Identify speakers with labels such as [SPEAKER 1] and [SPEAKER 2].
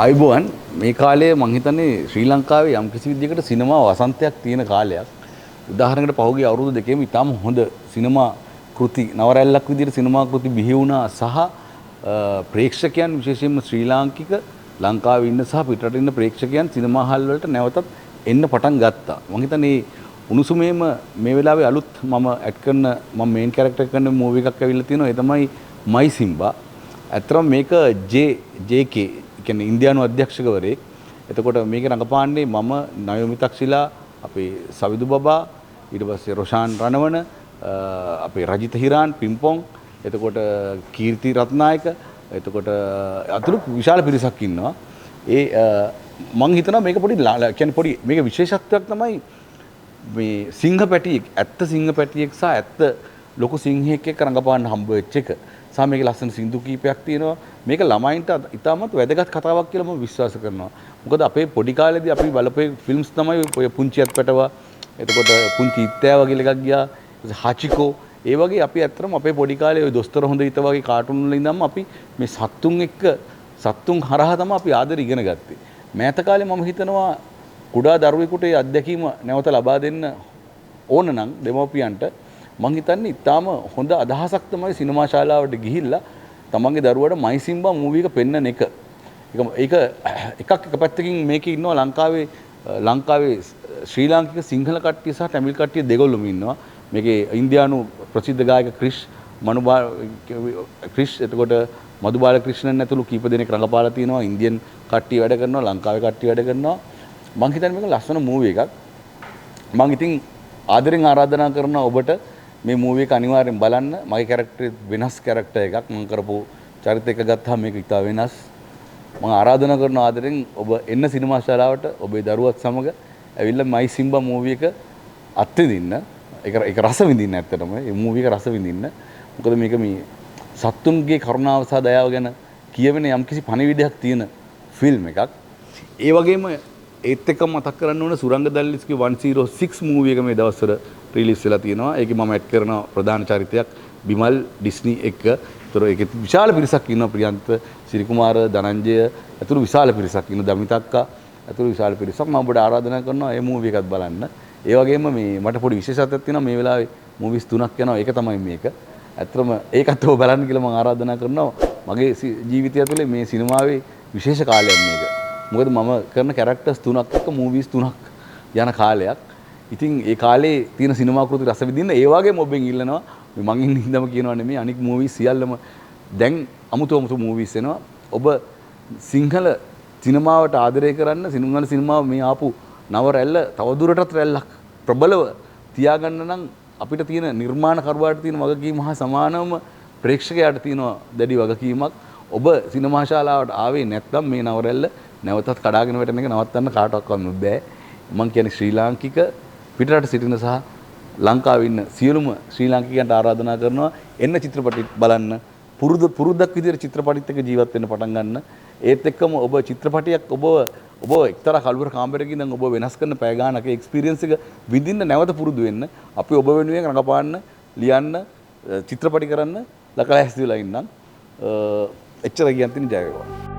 [SPEAKER 1] අයිබෝන් මේ කාලේ මං හිතන්නේ ශ්‍රී ලංකාවේ යම් කිසි විදිහකට සිනමා වසන්තයක් තියෙන කාලයක්. උදාහරණයකට පහුගිය අවුරුදු දෙකෙම ඉතාම හොඳ සිනමා කෘති නවරැල්ලක් විදිහට සිනමා කෘති බිහි වුණා සහ ප්‍රේක්ෂකයන් විශේෂයෙන්ම ශ්‍රී ලාංකික ලංකාවේ ඉන්න සහ පිටරට ඉන්න ප්‍රේක්ෂකයන් සිනමා හල් වලට නැවතත් එන්න පටන් ගත්තා. මං හිතන්නේ උණුසුමේම මේ වෙලාවේ අලුත් මම ඇඩ් කරන මම මේන් කැරක්ටර් කරන මූවි එකක් ඇවිල්ලා තියෙනවා. ඒ තමයි මයි සිම්බා. ඇත්තටම මේක JK කියන්නේ ඉන්දියානු අධ්‍යක්ෂකවරයෙක්. එතකොට මේක රඟපාන්නේ මම නයෝමි තක්ෂිලා අපේ සවිදු බබා ඊට පස්සේ රොෂාන් රණවන අපේ රජිත හිරාන් පිම්පොන් එතකොට කීර්ති රත්නායක එතකොට අතුරු විශාල පිරිසක් ඉන්නවා. ඒ මම හිතනවා මේක පොඩි කියන්නේ පොඩි මේක විශේෂත්වයක් තමයි මේ සිංහ පැටියෙක් ඇත්ත සිංහ පැටියෙක් සහ ඇත්ත ලොකු සිංහෙක් එක්ක රඟපාන්න හම්බ වෙච්ච එක. සහ මේකේ ලස්සන සින්දු කීපයක් තියෙනවා. මේක ළමයින්ට ඉතාමත් වැදගත් කතාවක් කියලා මම විශ්වාස කරනවා. මොකද අපේ පොඩි කාලේදී අපි බලපු ෆිල්ම්ස් තමයි ඔය පුංචියත් පැටවා එතකොට පුංචි ඉත්තෑ වගේ එකක් ගියා. හචිකෝ ඒ වගේ අපි ඇත්තටම අපේ පොඩි කාලේ ඔය දොස්තර හොඳ හිත වගේ කාටුන් වල ඉඳන්ම අපි මේ සත්තුන් එක්ක සත්තුන් හරහා තමයි අපි ආදර ඉගෙන ගත්තේ. මෑත කාලේ මම හිතනවා කුඩා දරුවෙකුට ඒ අත්දැකීම නැවත ලබා දෙන්න ඕන නම් දෙමව්පියන්ට මං හිතන්නේ ඉතාම හොඳ අදහසක් තමයි සිනමා ශාලාවට ගිහිල්ලා තමන්ගේ දරුවට මයි සිම්බා මූවි එක පෙන්වන එක. ඒක එකක් එක පැත්තකින් මේකේ ඉන්නවා ලංකාවේ ශ්‍රී ලාංකික සිංහල කට්ටිය සහ තමිල් කට්ටිය දෙගොල්ලොම ඉන්නවා. මේකේ ඉන්දියානු ප්‍රසිද්ධ ගායක ක්‍රිෂ් එතකොට මధు බාලක්‍රිෂ්ණන් ඇතුළු කීප දෙනෙක් රඟපාලා තිනවා. ඉන්දියන් කට්ටිය වැඩ කරනවා, ලංකාවේ කට්ටිය වැඩ කරනවා. මං හිතන්නේ මේක ලස්සන මූවි එකක්. මං ඉතින් ආදරෙන් ආරාධනා කරනවා ඔබට මේ මූවි එක අනිවාර්යෙන් බලන්න. මගේ කැරක්ටර් වෙනස් කැරක්ටර් එකක්. මම කරපු චරිත එක ගත්තාම මේක ඉතා වෙනස්. මම ආරාධනා කරන ආදරෙන් ඔබ එන්න සිනමා ශාලාවට ඔබේ දරුවත් සමග ඇවිල්ලා මයි සිම්බා මූවි එක අත්විඳින්න. ඒක රස විඳින්න ඇත්තටම. මේ මූවි එක රස විඳින්න. මොකද මේක මේ සත්තුන්ගේ කරුණාව සහ දයාව ගැන කියවෙන යම්කිසි පණිවිඩයක් තියෙන ෆිල්ම් එකක්. ඒ වගේම ඒත් එක්ක මතක් කරන්න ඕන සුරංග දල්ලිස්ගේ 106 මූවි එක මේ දවස්වල රිලීස් වෙලා තියෙනවා. ඒකේ මම ඇඩ් කරන ප්‍රධාන චරිතයක් බිමල් ඩිස්නි එක්ක. ඒතර ඒකේ විශාල පිරිසක් ඉන්නවා. ප්‍රියන්ත සිරිකුමාර ධනංජය ඇතුළු විශාල පිරිසක් ඉන්නවා. දමිතක්කා ඇතුළු විශාල පිරිසක්. මම ඔබට ආරාධනා කරනවා මේ මූවි එකත් බලන්න. ඒ වගේම මේ මට පොඩි විශේෂත්වයක් තියෙනවා. මේ වෙලාවේ මූවිස් 3ක් යනවා. ඒක තමයි මේක. ඇත්තටම ඒකත් ඔබ බලන්න කියලා මම ආරාධනා කරනවා. මගේ ජීවිතය ඇතුලේ මේ සිනමාවේ විශේෂ කාලයක් මේක. මොකද මම කරන කැරක්ටර්ස් 3ක් එක්ක මූවිස් 3ක් යන කාලයක්. ඉතින් ඒ කාලේ තියෙන සිනමා කෘති රස විඳින්න ඒ වගේම ඔබෙන් ඉල්ලනවා. මං ඉන්නේ හින්දාම කියනවා නෙමෙයි අනික් මූවිස් සියල්ලම දැන් අමුතු මූවිස් එනවා. ඔබ සිංහල සිනමාවට ආදරය කරන්න සිංහල සිනමාව මේ ආපු නව රැල්ල තවදුරටත් රැල්ලක් ප්‍රබලව තියාගන්න නම් අපිට තියෙන නිර්මාණකරුවාට තියෙන වගකීම හා සමානවම ප්‍රේක්ෂකයාට තියෙන දැඩි වගකීමක්. ඔබ සිනමා ශාලාවට ආවේ නැත්නම් මේ නව රැල්ල නැවතත් කඩාගෙන වැටෙන එක නවත්තන්න කාටවත් බෑ. මම කියන්නේ ශ්‍රී ලාංකික පිටරට සිටින සහ ලංකාවේ ඉන්න සියලුම ශ්‍රී ලාංකිකයන්ට ආරාධනා කරනවා එන්න චිත්‍රපටි බලන්න. පුරුද්දක් විදිහට චිත්‍රපටිත් එක්ක ජීවත් වෙන්න පටන් ගන්න. ඒත් එක්කම ඔබ චිත්‍රපටියක් ඔබ එක්තරා කලුවර කාමරයක ඉඳන් ඔබ වෙනස් කරන පැය ගානක එක්ස්පීරියන්ස් එක විඳින්න නැවත පුරුදු වෙන්න. අපි ඔබ වෙනුවෙන් රඟපාන්න, ලියන්න, චිත්‍රපටි කරන්න ලකලා හැසිරලා ඉන්නම්. එච්චර කියන්තින් ජය වේවා.